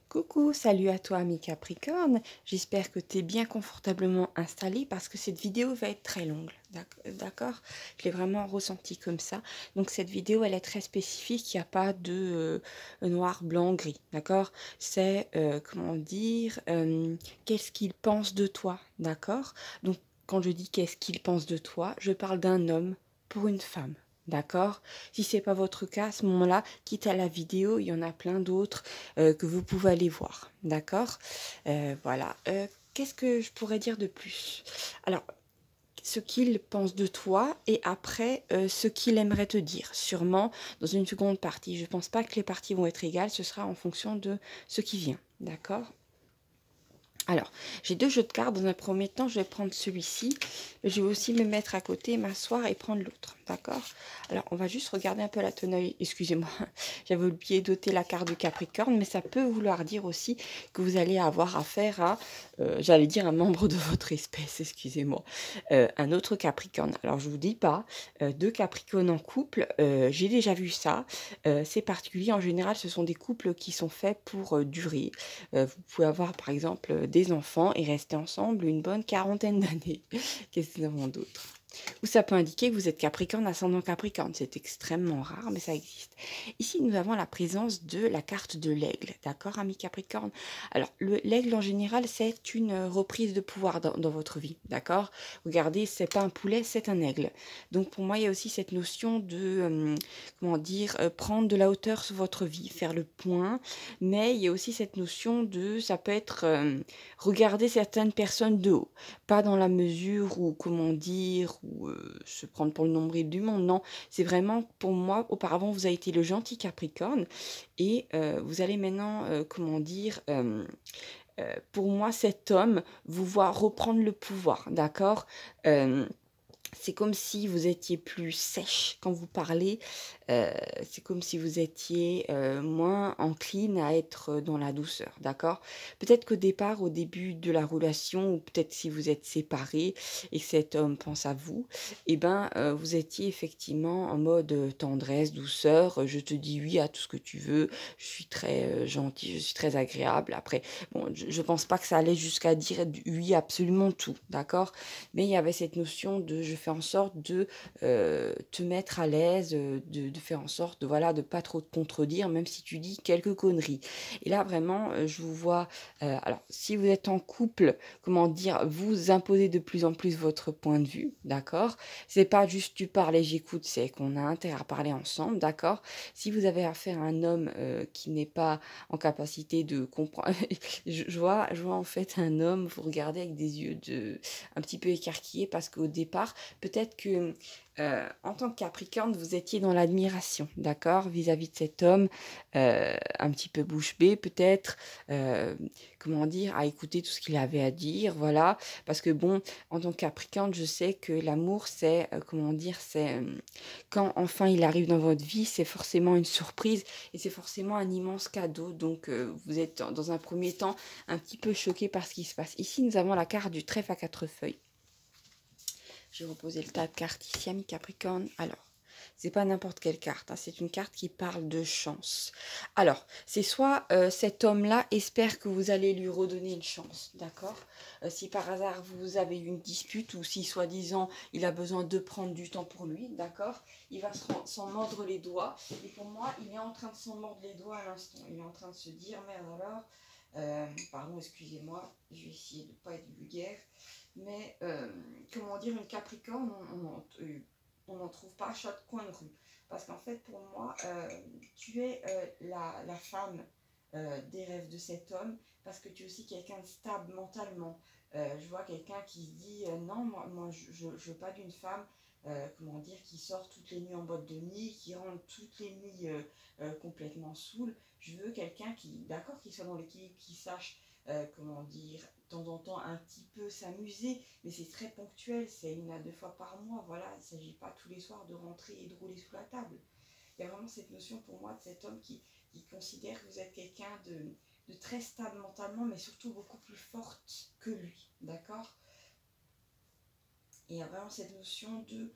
Coucou, salut à toi ami Capricorne, j'espère que tu es bien confortablement installé parce que cette vidéo va être très longue, d'accord? Je l'ai vraiment ressenti comme ça. Donc cette vidéo elle est très spécifique, il n'y a pas de noir, blanc, gris, d'accord? C'est, comment dire, qu'est-ce qu'il pense de toi, d'accord? Donc quand je dis qu'est-ce qu'il pense de toi, je parle d'un homme pour une femme. D'accord? Si c'est pas votre cas, à ce moment-là, quitte à la vidéo, il y en a plein d'autres que vous pouvez aller voir. D'accord? Voilà. Qu'est-ce que je pourrais dire de plus? Alors, ce qu'il pense de toi et après ce qu'il aimerait te dire. Sûrement dans une seconde partie. Je ne pense pas que les parties vont être égales, ce sera en fonction de ce qui vient. D'accord? Alors, j'ai deux jeux de cartes. Dans un premier temps, je vais prendre celui-ci. Je vais aussi me mettre à côté, m'asseoir et prendre l'autre. D'accord? Alors, on va juste regarder un peu la tonalité. Excusez-moi, j'avais oublié d'ôter la carte du Capricorne, mais ça peut vouloir dire aussi que vous allez avoir affaire à, j'allais dire, un membre de votre espèce, excusez-moi, un autre Capricorne. Alors, je vous dis pas, deux Capricornes en couple, j'ai déjà vu ça. C'est particulier. En général, ce sont des couples qui sont faits pour durer. Vous pouvez avoir par exemple des enfants et rester ensemble une bonne quarantaine d'années. Qu'est-ce que nous avons d'autre? Ou ça peut indiquer que vous êtes Capricorne, ascendant Capricorne. C'est extrêmement rare, mais ça existe. Ici, nous avons la présence de la carte de l'aigle. D'accord, ami Capricorne? Alors, l'aigle, en général, c'est une reprise de pouvoir dans votre vie. D'accord? Regardez, c'est pas un poulet, c'est un aigle. Donc, pour moi, il y a aussi cette notion de, comment dire, prendre de la hauteur sur votre vie, faire le point. Mais il y a aussi cette notion de, ça peut être regarder certaines personnes de haut. Pas dans la mesure où, comment dire, ou se prendre pour le nombril du monde. Non, c'est vraiment pour moi, auparavant, vous avez été le gentil Capricorne et vous allez maintenant, comment dire, pour moi, cet homme vous voit reprendre le pouvoir, d'accord? C'est comme si vous étiez plus sèche quand vous parlez, c'est comme si vous étiez moins encline à être dans la douceur, d'accord? Peut-être qu'au départ, au début de la relation, ou peut-être si vous êtes séparés et que cet homme pense à vous, eh ben, vous étiez effectivement en mode tendresse, douceur, je te dis oui à tout ce que tu veux, je suis très gentil, je suis très agréable. Après, bon, je pense pas que ça allait jusqu'à dire oui à absolument tout, d'accord? Mais il y avait cette notion de je fais en sorte de te mettre à l'aise, de faire en sorte de voilà de pas trop te contredire, même si tu dis quelques conneries. Et là vraiment, je vous vois. Alors, si vous êtes en couple, comment dire, vous imposez de plus en plus votre point de vue, d'accord? C'est pas juste tu parles et j'écoute, c'est qu'on a intérêt à parler ensemble, d'accord? Si vous avez affaire à un homme qui n'est pas en capacité de comprendre, je vois en fait un homme, vous regardez avec des yeux de un petit peu écarquillé parce qu'au départ, peut-être que en tant que Capricorne, vous étiez dans l'admiration, d'accord, vis-à-vis de cet homme, un petit peu bouche bée peut-être, comment dire, à écouter tout ce qu'il avait à dire, voilà, parce que bon, en tant que Capricorne, je sais que l'amour, c'est, comment dire, c'est quand enfin il arrive dans votre vie, c'est forcément une surprise et c'est forcément un immense cadeau, donc vous êtes dans un premier temps un petit peu choqué par ce qui se passe. Ici, nous avons la carte du trèfle à quatre feuilles. Je vais reposer le tas de cartes ici, ami Capricorne. Alors, c'est pas n'importe quelle carte, hein, c'est une carte qui parle de chance. Alors, c'est soit cet homme-là espère que vous allez lui redonner une chance, d'accord? Si par hasard vous avez eu une dispute ou si soi-disant il a besoin de prendre du temps pour lui, d'accord? Il va s'en mordre les doigts. Et pour moi, il est en train de s'en mordre les doigts à l'instant. Il est en train de se dire, merde alors, pardon, excusez-moi, je vais essayer de ne pas être vulgaire. Mais comment dire, une Capricorne, on n'en trouve pas à chaque coin de rue. Parce qu'en fait, pour moi, tu es la femme des rêves de cet homme, parce que tu es aussi quelqu'un de stable mentalement. Je vois quelqu'un qui se dit non, moi je veux pas d'une femme, comment dire, qui sort toutes les nuits en boîte de nuit, qui rentre toutes les nuits complètement saoule. Je veux quelqu'un qui, d'accord, qui soit dans l'équilibre, qui sache, comment dire, de temps en temps un petit peu s'amuser, mais c'est très ponctuel, c'est une à deux fois par mois, voilà, il ne s'agit pas tous les soirs de rentrer et de rouler sous la table. Il y a vraiment cette notion pour moi de cet homme qui considère que vous êtes quelqu'un de très stable mentalement, mais surtout beaucoup plus forte que lui, d'accord? Et il y a vraiment cette notion de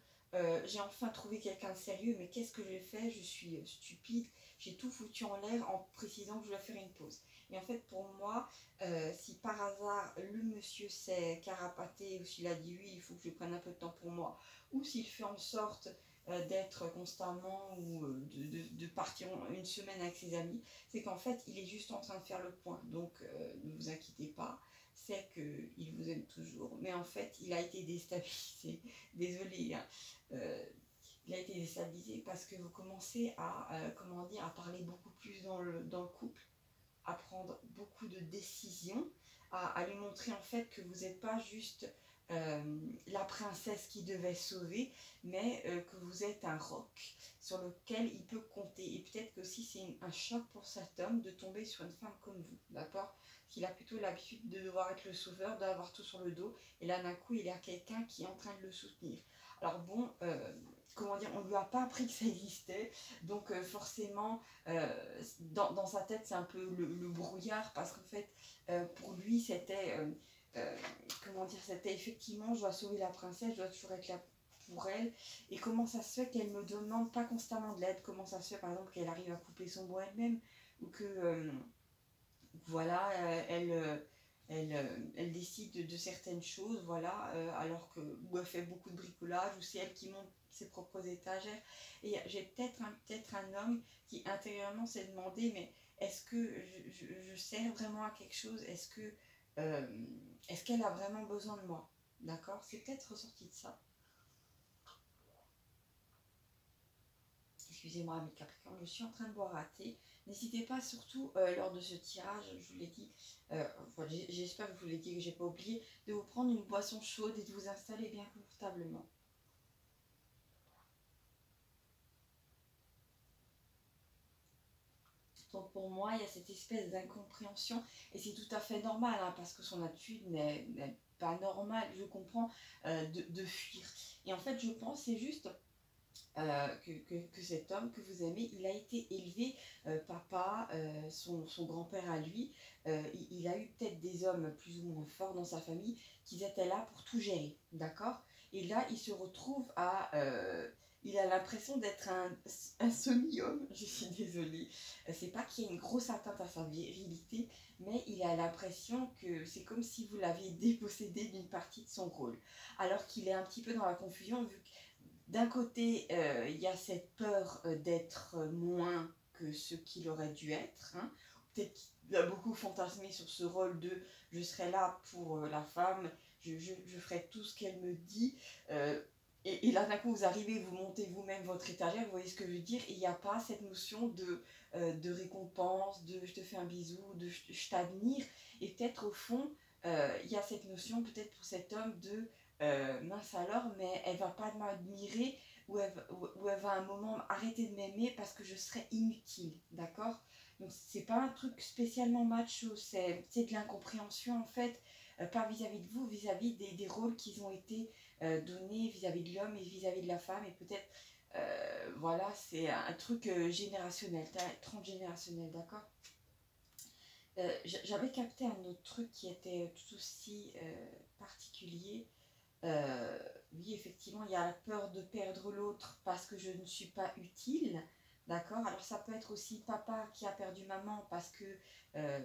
j'ai enfin trouvé quelqu'un de sérieux, mais qu'est-ce que j'ai fait? Je suis stupide, j'ai tout foutu en l'air en précisant que je dois faire une pause. Et en fait, pour moi, si par hasard le monsieur s'est carapaté ou s'il a dit oui, il faut que je prenne un peu de temps pour moi, ou s'il fait en sorte d'être constamment ou de partir une semaine avec ses amis, c'est qu'en fait, il est juste en train de faire le point. Donc, ne vous inquiétez pas, c'est qu'il vous aime toujours, mais en fait, il a été déstabilisé. Désolée, hein. Il a été déstabilisé parce que vous commencez à, comment dire, à parler beaucoup plus dans le couple, à prendre beaucoup de décisions, à lui montrer en fait que vous n'êtes pas juste la princesse qui devait sauver, mais que vous êtes un roc sur lequel il peut compter. Et peut-être que aussi c'est un choc pour cet homme de tomber sur une femme comme vous, d'accord? Qu'il a plutôt l'habitude de devoir être le sauveur, d'avoir tout sur le dos, et là d'un coup il y a quelqu'un qui est en train de le soutenir. Alors bon, comment dire, on ne lui a pas appris que ça existait, donc forcément dans sa tête c'est un peu le brouillard, parce qu'en fait pour lui c'était comment dire, c'était effectivement je dois sauver la princesse, je dois toujours être là pour elle, et comment ça se fait qu'elle me demande pas constamment de l'aide, comment ça se fait par exemple qu'elle arrive à couper son bois elle-même, ou que voilà, elle décide de certaines choses, voilà, alors que, ou elle fait beaucoup de bricolage, ou c'est elle qui monte ses propres étagères. Et j'ai peut-être un homme qui intérieurement s'est demandé, mais est-ce que je sers vraiment à quelque chose? Est-ce qu'elle a vraiment besoin de moi? D'accord? C'est peut-être ressorti de ça. Excusez-moi, mes Capricornes, je suis en train de boire un thé. N'hésitez pas, surtout lors de ce tirage, je vous l'ai dit, enfin, j'espère que je vous l'ai dit, que j'ai pas oublié, de vous prendre une boisson chaude et de vous installer bien confortablement. Donc pour moi, il y a cette espèce d'incompréhension, et c'est tout à fait normal, hein, parce que son attitude n'est pas normale, je comprends, de fuir. Et en fait, je pense, c'est juste que cet homme que vous aimez, il a été élevé, papa, son grand-père à lui, il a eu peut-être des hommes plus ou moins forts dans sa famille qui étaient là pour tout gérer, d'accord? Et là, il se retrouve il a l'impression d'être un semi-homme, je suis désolée. C'est pas qu'il y ait une grosse atteinte à sa virilité, mais il a l'impression que c'est comme si vous l'aviez dépossédé d'une partie de son rôle. Alors qu'il est un petit peu dans la confusion, vu que d'un côté, il y a cette peur d'être moins que ce qu'il aurait dû être, hein. Peut-être qu'il a beaucoup fantasmé sur ce rôle de je serai là pour la femme, je ferai tout ce qu'elle me dit. Et là, d'un coup, vous arrivez, vous montez vous-même votre étagère, vous voyez ce que je veux dire, et il n'y a pas cette notion de récompense, de je te fais un bisou, de je t'admire. Et peut-être au fond, il y a cette notion, peut-être pour cet homme, de mince alors, mais elle va pas m'admirer, ou elle va à un moment arrêter de m'aimer parce que je serai inutile, d'accord? Donc c'est pas un truc spécialement macho, c'est de l'incompréhension en fait, pas vis-à-vis de vous, vis-à-vis des rôles qui ont été donnés vis-à-vis de l'homme et vis-à-vis de la femme, et peut-être voilà, c'est un truc générationnel, transgénérationnel, d'accord? J'avais capté un autre truc qui était tout aussi particulier. Oui, effectivement, il y a la peur de perdre l'autre parce que je ne suis pas utile, d'accord? Alors ça peut être aussi papa qui a perdu maman parce que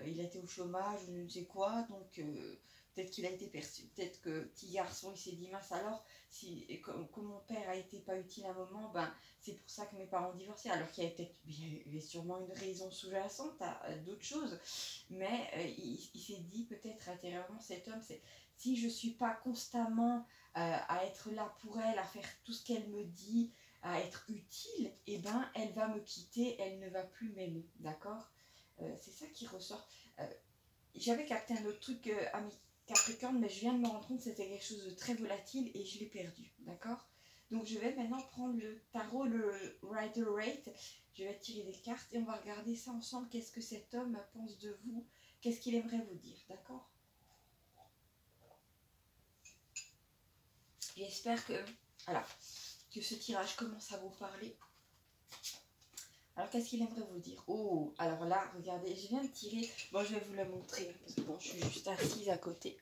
il a été au chômage ou je ne sais quoi, donc peut-être qu'il a été perçu, peut-être que petit garçon il s'est dit mince alors, si, comme mon père a été pas utile à un moment, ben c'est pour ça que mes parents ont divorcé, alors qu'il y avait peut-être, il y avait sûrement une raison sous-jacente à d'autres choses, mais il s'est dit peut-être intérieurement, cet homme, c'est si je ne suis pas constamment à être là pour elle, à faire tout ce qu'elle me dit, à être utile, eh ben elle va me quitter, elle ne va plus m'aimer, d'accord? C'est ça qui ressort. J'avais capté un autre truc à mes Capricorne, mais je viens de me rendre compte que c'était quelque chose de très volatile et je l'ai perdu, d'accord? Donc je vais maintenant prendre le tarot, le Rider-Waite, je vais tirer des cartes et on va regarder ça ensemble, qu'est-ce que cet homme pense de vous, qu'est-ce qu'il aimerait vous dire, d'accord? J'espère que, voilà, que ce tirage commence à vous parler. Alors, qu'est-ce qu'il aimerait vous dire? Oh, alors là, regardez, je viens de tirer. Bon, je vais vous le montrer, parce que bon, je suis juste assise à côté.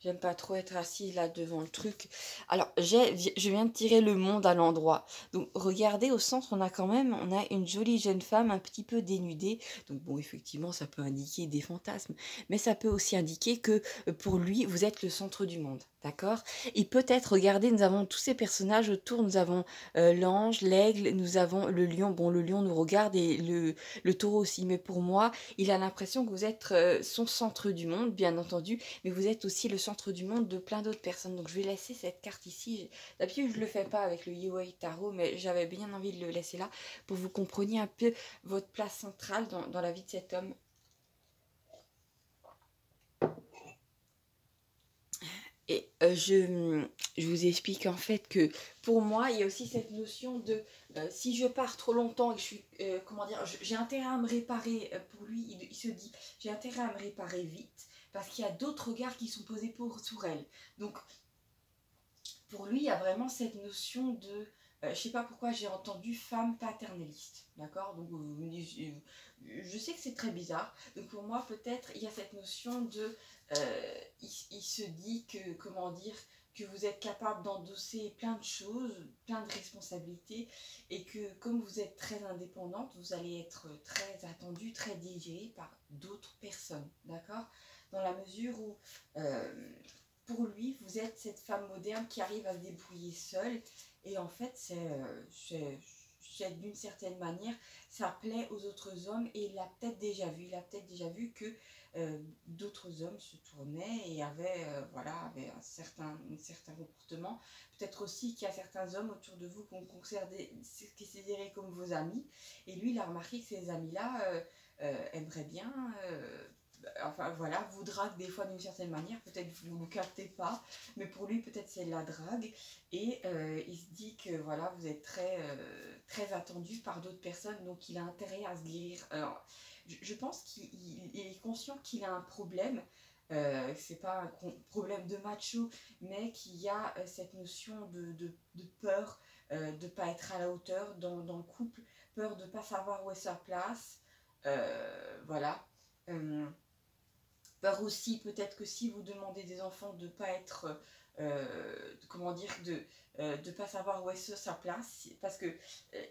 J'aime pas trop être assise là devant le truc. Alors, je viens de tirer le monde à l'endroit. Donc, regardez au centre, on a une jolie jeune femme un petit peu dénudée. Donc, bon, effectivement, ça peut indiquer des fantasmes. Mais ça peut aussi indiquer que pour lui, vous êtes le centre du monde. D'accord? Et peut-être, regardez, nous avons tous ces personnages autour. Nous avons l'ange, l'aigle, nous avons le lion. Bon, le lion nous regarde et le taureau aussi. Mais pour moi, il a l'impression que vous êtes son centre du monde, bien entendu, mais vous êtes aussi le centre du monde de plein d'autres personnes. Donc je vais laisser cette carte ici. D'habitude, je ne le fais pas avec le Yewei Tarot, mais j'avais bien envie de le laisser là pour que vous compreniez un peu votre place centrale dans la vie de cet homme. Et je vous explique en fait que pour moi, il y a aussi cette notion de si je pars trop longtemps et que je suis, comment dire, j'ai intérêt à me réparer, pour lui, il se dit, j'ai intérêt à me réparer vite parce qu'il y a d'autres regards qui sont posés sur elle. Donc, pour lui, il y a vraiment cette notion de, je ne sais pas pourquoi j'ai entendu femme paternaliste, d'accord? Donc, je sais que c'est très bizarre. Donc, pour moi, peut-être, il y a cette notion de, il se dit que, comment dire, que vous êtes capable d'endosser plein de choses, plein de responsabilités, et que comme vous êtes très indépendante, vous allez être très attendue, très désirée par d'autres personnes, d'accord? Dans la mesure où pour lui, vous êtes cette femme moderne qui arrive à se débrouiller seule. Et en fait, c'est d'une certaine manière, ça plaît aux autres hommes. Et il l'a peut-être déjà vu. Il a peut-être déjà vu que d'autres hommes se tournaient et avaient un certain comportement. Peut-être aussi qu'il y a certains hommes autour de vous qu'on considérait comme vos amis. Et lui, il a remarqué que ces amis-là aimeraient bien... enfin voilà, vous drague des fois d'une certaine manière, peut-être vous ne le captez pas, mais pour lui peut-être c'est de la drague, et il se dit que voilà, vous êtes très attendu par d'autres personnes, donc il a intérêt à se guérir. Alors, je pense qu'il est conscient qu'il a un problème, c'est pas un problème de macho, mais qu'il y a cette notion de peur, de ne pas être à la hauteur dans le couple, peur de ne pas savoir où est sa place, voilà. Peur aussi, peut-être que si vous demandez des enfants de ne pas être, comment dire, de ne pas savoir où est sa place, parce que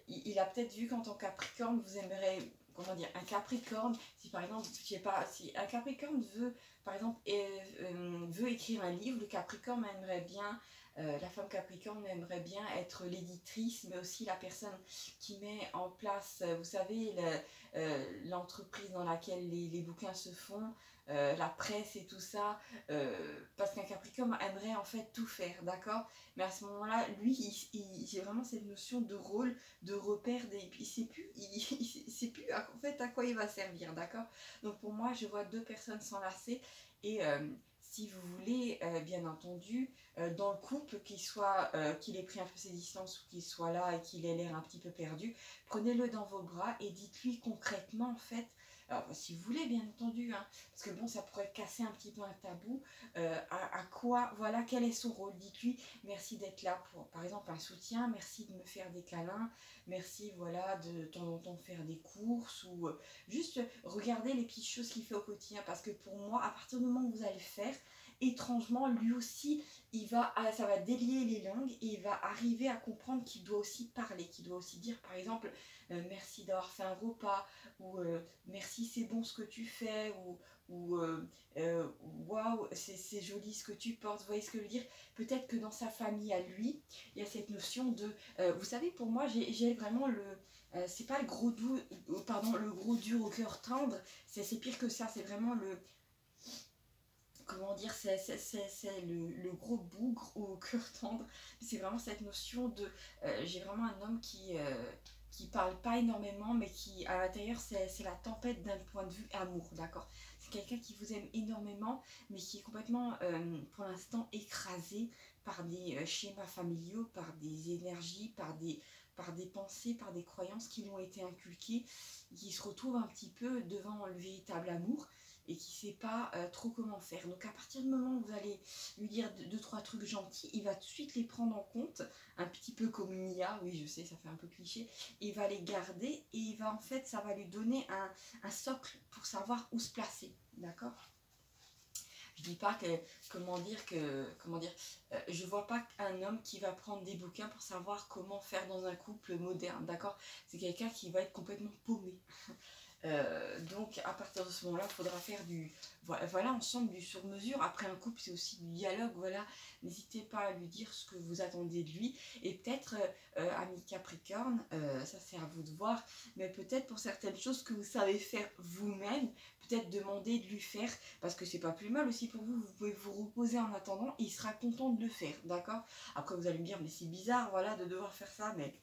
il a peut-être vu qu'en tant que Capricorne, vous aimeriez, comment dire, un Capricorne, si par exemple, je sais pas, si un Capricorne veut, par exemple, veut écrire un livre, le Capricorne aimerait bien, la femme Capricorne aimerait bien être l'éditrice, mais aussi la personne qui met en place, vous savez, l'entreprise dans laquelle les bouquins se font, la presse et tout ça, parce qu'un Capricorne aimerait en fait tout faire, d'accord? Mais à ce moment-là, lui, j'ai vraiment cette notion de rôle, de repère, il sait plus, il sait plus en fait à quoi il va servir, d'accord? Donc pour moi, je vois deux personnes s'enlacer et si vous voulez, bien entendu, dans le couple, qu'il ait pris un peu ses distances ou qu'il soit là et qu'il ait l'air un petit peu perdu, prenez-le dans vos bras et dites-lui concrètement, en fait, alors si vous voulez, bien entendu, hein, parce que bon, ça pourrait casser un petit peu un tabou, à quoi, voilà, quel est son rôle. Dites-lui, merci d'être là pour, par exemple, un soutien, merci de me faire des câlins, merci, voilà, de temps en temps faire des courses, ou juste regarder les petites choses qu'il fait au quotidien, parce que pour moi, à partir du moment où vous allez le faire, étrangement, lui aussi, ça va délier les langues et il va arriver à comprendre qu'il doit aussi parler, qu'il doit aussi dire, par exemple, merci d'avoir fait un repas, ou merci, c'est bon ce que tu fais, ou waouh, c'est joli ce que tu portes, vous voyez ce que je veux dire? Peut-être que dans sa famille à lui, il y a cette notion de, vous savez, pour moi, j'ai vraiment c'est pas le gros doux, pardon, le gros dur au cœur tendre, c'est pire que ça, c'est vraiment comment dire, c'est le gros bougre au cœur tendre. C'est vraiment cette notion de, j'ai vraiment un homme qui parle pas énormément, mais qui à l'intérieur c'est la tempête d'un point de vue amour, d'accord? C'est quelqu'un qui vous aime énormément, mais qui est complètement pour l'instant écrasé par des schémas familiaux, par des énergies, par des pensées, par des croyances qui lui ont été inculquées, qui se retrouve un petit peu devant le véritable amour et qui ne sait pas trop comment faire. Donc à partir du moment où vous allez lui dire deux, trois trucs gentils, il va tout de suite les prendre en compte, un petit peu comme une IA, oui je sais, ça fait un peu cliché, il va les garder et il va en fait, ça va lui donner un socle pour savoir où se placer, d'accord? Je dis pas que, je vois pas un homme qui va prendre des bouquins pour savoir comment faire dans un couple moderne, d'accord? C'est quelqu'un qui va être complètement paumé. Donc à partir de ce moment-là, il faudra faire voilà, ensemble du sur-mesure. Après un couple, c'est aussi du dialogue, voilà. N'hésitez pas à lui dire ce que vous attendez de lui. Et peut-être, ami Capricorne, ça c'est à vous de voir, mais peut-être pour certaines choses que vous savez faire vous-même, peut-être demander de lui faire, parce que c'est pas plus mal aussi pour vous, vous pouvez vous reposer en attendant, et il sera content de le faire, d'accord? Après vous allez me dire, mais c'est bizarre, voilà, de devoir faire ça, mais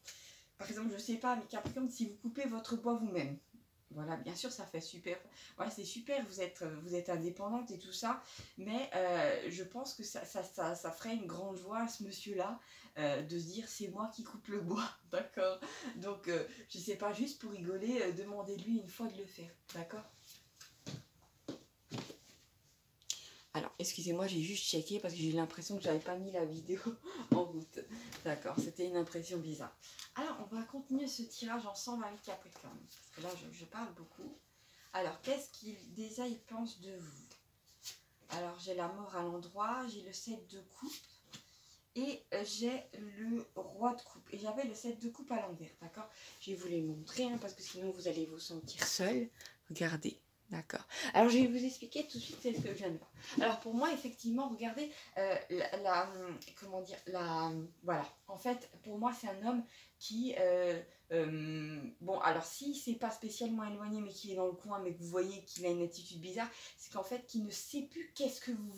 par exemple, je sais pas, ami Capricorne, si vous coupez votre bois vous-même, voilà, bien sûr, ça fait super. Voilà, c'est super, vous êtes indépendante et tout ça, mais je pense que ça ferait une grande joie à ce monsieur-là de se dire c'est moi qui coupe le bois, d'accord? Donc, je sais pas, juste pour rigoler, demandez-lui une fois de le faire, d'accord? Alors, excusez-moi, j'ai juste checké parce que j'ai eu l'impression que j'avais pas mis la vidéo en route. D'accord, c'était une impression bizarre. Alors, on va continuer ce tirage ensemble avec Capricorne. Parce que là, je parle beaucoup. Alors, qu'est-ce qu'il déjà il pense de vous? Alors, j'ai la mort à l'endroit, j'ai le 7 de coupe et j'ai le roi de coupe. Et j'avais le 7 de coupe à l'envers, d'accord? Je vais vous les montrer hein, parce que sinon vous allez vous sentir seul. Regardez. D'accord. Alors, je vais vous expliquer tout de suite ce que je viens de voir. Alors, pour moi, effectivement, regardez, comment dire, voilà. En fait, pour moi, c'est un homme qui, bon, alors, si c'est pas spécialement éloigné, mais qui est dans le coin, mais que vous voyez qu'il a une attitude bizarre, c'est qu'en fait, qu'il ne sait plus qu'est-ce que vous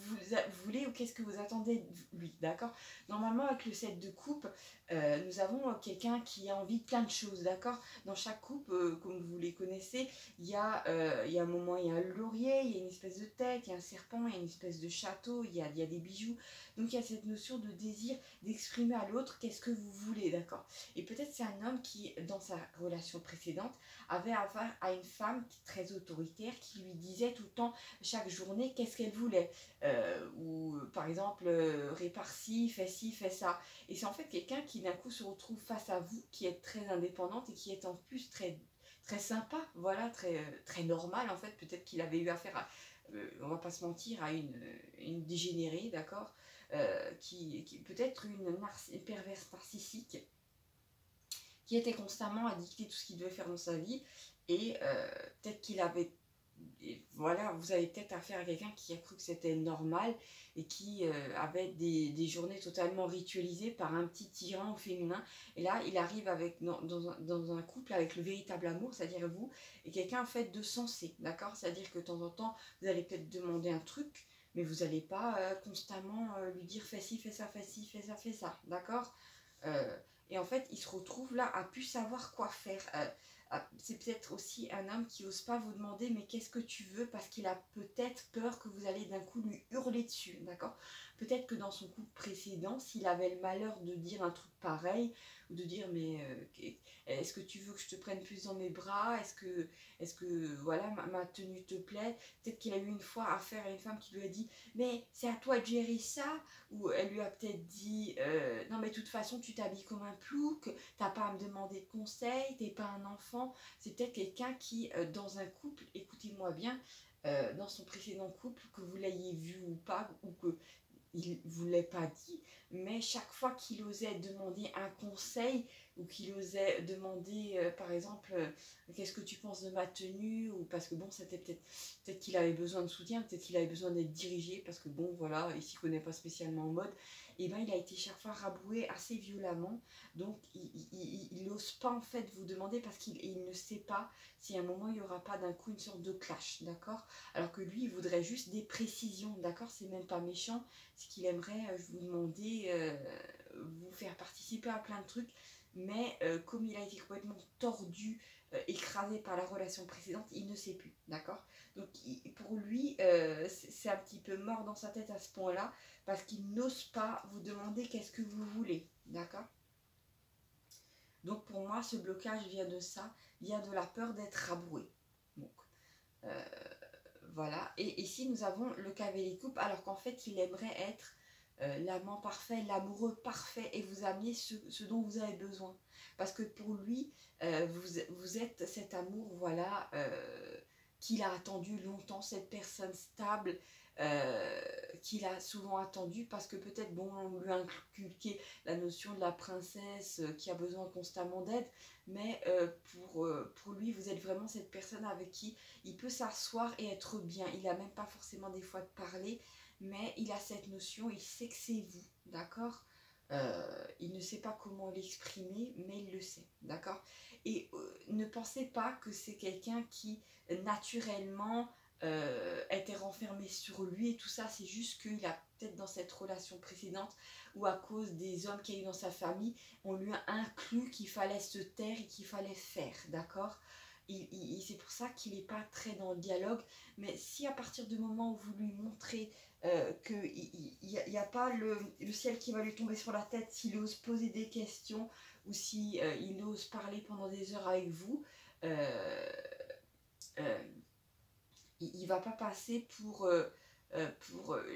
voulez ou qu'est-ce que vous attendez de lui, d'accord? Normalement, avec le 7 de coupe, nous avons quelqu'un qui a envie de plein de choses, d'accord? Dans chaque coupe, comme vous les connaissez, il y a un moment, il y a un laurier, il y a une espèce de tête, il y a un serpent, il y a une espèce de château, il y a des bijoux. Donc il y a cette notion de désir d'exprimer à l'autre qu'est-ce que vous voulez, d'accord? Et peut-être c'est un homme qui, dans sa relation précédente, avait affaire à une femme très autoritaire qui lui disait tout le temps, chaque journée, qu'est-ce qu'elle voulait. Ou par exemple, répare ci, fais ça. Et c'est en fait quelqu'un qui d'un coup se retrouve face à vous, qui est très indépendante et qui est en plus très sympa, voilà, très normal en fait. Peut-être qu'il avait eu affaire à, on va pas se mentir, à une dégénérée, d'accord, qui peut-être une perverse narcissique, qui était constamment à dicter tout ce qu'il devait faire dans sa vie, et peut-être qu'il avait, et voilà, vous avez peut-être affaire à quelqu'un qui a cru que c'était normal et qui avait des journées totalement ritualisées par un petit tyran au féminin. Et là, il arrive avec, dans un couple avec le véritable amour, c'est-à-dire vous, et quelqu'un en fait de sensé, d'accord? C'est-à-dire que de temps en temps, vous allez peut-être demander un truc, mais vous n'allez pas constamment lui dire fais ci, fais ça, fais ci, fais ça, d'accord? Et en fait, il se retrouve là à plus savoir quoi faire. C'est peut-être aussi un homme qui n'ose pas vous demander mais qu'est-ce que tu veux, parce qu'il a peut-être peur que vous allez d'un coup lui hurler dessus, d'accord? Peut-être que dans son couple précédent, s'il avait le malheur de dire un truc pareil, ou de dire mais est-ce que tu veux que je te prenne plus dans mes bras, est-ce que voilà, ma tenue te plaît, peut-être qu'il a eu une fois affaire à une femme qui lui a dit mais c'est à toi de gérer ça, ou elle lui a peut-être dit non mais de toute façon tu t'habilles comme un plouc, t'as pas à me demander de conseils, t'es pas un enfant. C'est peut-être quelqu'un qui dans un couple, écoutez-moi bien, dans son précédent couple, que vous l'ayez vu ou pas, ou que il ne vous l'a pas dit, mais chaque fois qu'il osait demander un conseil, ou qu'il osait demander, par exemple, qu'est-ce que tu penses de ma tenue, ou parce que bon, c'était peut-être qu'il avait besoin de soutien, peut-être qu'il avait besoin d'être dirigé, parce que bon, voilà, il s'y connaît pas spécialement en mode, et ben il a été chaque fois rabroué assez violemment, donc il n'ose pas en fait vous demander, parce qu'il ne sait pas si à un moment il n'y aura pas d'un coup une sorte de clash, d'accord? Alors que lui, il voudrait juste des précisions, d'accord? C'est même pas méchant, c'est qu'il aimerait vous demander, vous faire participer à plein de trucs, mais comme il a été complètement tordu, écrasé par la relation précédente, il ne sait plus, d'accord? Donc pour lui, c'est un petit peu mort dans sa tête à ce point-là, parce qu'il n'ose pas vous demander qu'est-ce que vous voulez, d'accord? Donc pour moi, ce blocage vient de ça, vient de la peur d'être rabroué. Donc, voilà. Et ici, nous avons le cavalier de coupe, alors qu'en fait, il aimerait être l'amant parfait, l'amoureux parfait, et vous amener ce dont vous avez besoin. Parce que pour lui, vous êtes cet amour, voilà, qu'il a attendu longtemps, cette personne stable, qu'il a souvent attendu, parce que peut-être, bon, on lui a inculqué la notion de la princesse qui a besoin constamment d'aide, mais pour lui, vous êtes vraiment cette personne avec qui il peut s'asseoir et être bien. Il n'a même pas forcément des fois de parler, mais il a cette notion, il sait que c'est vous, d'accord. Il ne sait pas comment l'exprimer, mais il le sait, d'accord. Et ne pensez pas que c'est quelqu'un qui, naturellement, était renfermé sur lui et tout ça. C'est juste qu'il a peut-être dans cette relation précédente, ou à cause des hommes qu'il y a eu dans sa famille, on lui a inclus qu'il fallait se taire et qu'il fallait faire, d'accord. C'est pour ça qu'il n'est pas très dans le dialogue. Mais si à partir du moment où vous lui montrez qu'il n'y a pas le ciel qui va lui tomber sur la tête, s'il ose poser des questions, ou si il ose parler pendant des heures avec vous, il va pas passer pour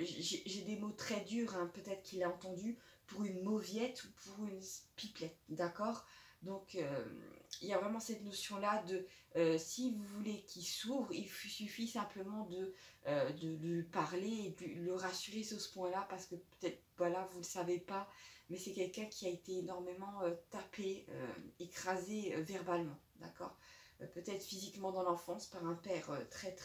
j'ai des mots très durs, hein, peut-être qu'il a entendu, pour une mauviette ou pour une pipelette, d'accord. Donc il y a vraiment cette notion là de si vous voulez qu'il s'ouvre, il suffit simplement de lui parler et de le rassurer sur ce point là, parce que peut-être, voilà, vous ne le savez pas, mais c'est quelqu'un qui a été énormément tapé, écrasé verbalement, d'accord. Peut-être physiquement dans l'enfance par un père très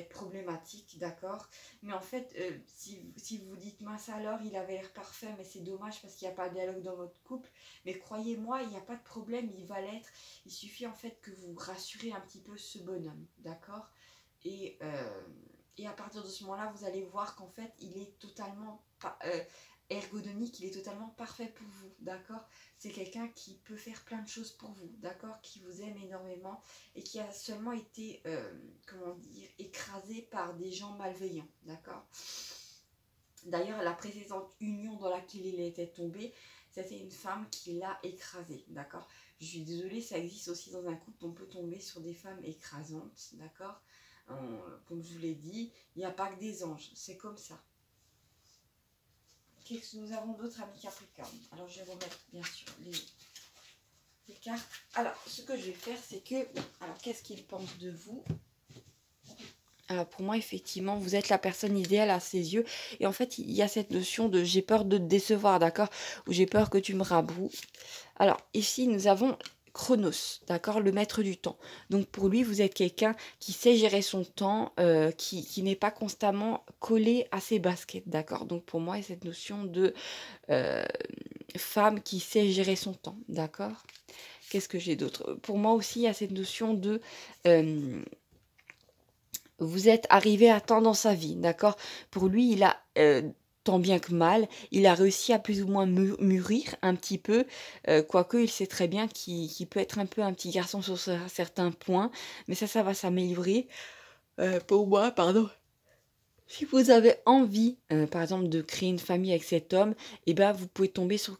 problématique, d'accord. Mais en fait, si vous dites mince, alors il avait l'air parfait, mais c'est dommage parce qu'il n'y a pas de dialogue dans votre couple, mais croyez-moi, il n'y a pas de problème, il va l'être. Il suffit en fait que vous rassurez un petit peu ce bonhomme, d'accord. Et à partir de ce moment-là, vous allez voir qu'en fait, il est totalement ergonomique, il est totalement parfait pour vous, d'accord. C'est quelqu'un qui peut faire plein de choses pour vous, d'accord, qui vous aime énormément et qui a seulement été, comment dire, écrasé par des gens malveillants, d'accord. D'ailleurs, la précédente union dans laquelle il était tombé, c'était une femme qui l'a écrasé, d'accord. Je suis désolée, ça existe aussi dans un couple, on peut tomber sur des femmes écrasantes, d'accord. Comme je vous l'ai dit, il n'y a pas que des anges, c'est comme ça. Qu'est-ce que nous avons d'autre, amis Capricorne? Alors, je vais remettre, bien sûr, les cartes. Alors, ce que je vais faire, c'est que... Alors, qu'est-ce qu'il pense de vous? Alors, pour moi, effectivement, vous êtes la personne idéale à ses yeux. Et en fait, il y a cette notion de j'ai peur de te décevoir, d'accord? Ou j'ai peur que tu me rabroues. Alors, ici, nous avons Chronos, d'accord, le maître du temps. Donc pour lui, vous êtes quelqu'un qui sait gérer son temps, qui n'est pas constamment collé à ses baskets, d'accord. Donc pour moi, il y a cette notion de femme qui sait gérer son temps, d'accord. Qu'est-ce que j'ai d'autre? Pour moi aussi, il y a cette notion de vous êtes arrivé à temps dans sa vie, d'accord. Pour lui, il a tant bien que mal, il a réussi à plus ou moins mûrir un petit peu, quoique il sait très bien qu'il peut être un peu un petit garçon sur certains points, mais ça va s'améliorer. Pour moi, pardon. Si vous avez envie, par exemple, de créer une famille avec cet homme, eh ben, vous pouvez tomber sur...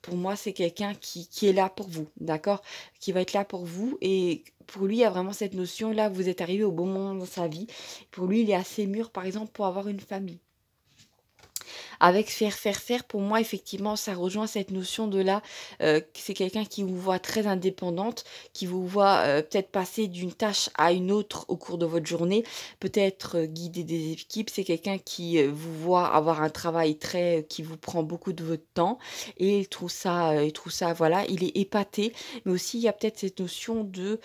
pour moi, c'est quelqu'un qui est là pour vous, d'accord? Qui va être là pour vous. Et pour lui, il y a vraiment cette notion, là, vous êtes arrivé au bon moment dans sa vie. Pour lui, il est assez mûr, par exemple, pour avoir une famille. Avec faire, pour moi, effectivement, ça rejoint cette notion de là, c'est quelqu'un qui vous voit très indépendante, qui vous voit peut-être passer d'une tâche à une autre au cours de votre journée, peut-être guider des équipes. C'est quelqu'un qui vous voit avoir un travail qui vous prend beaucoup de votre temps, et il trouve ça, voilà, il est épaté. Mais aussi, il y a peut-être cette notion de,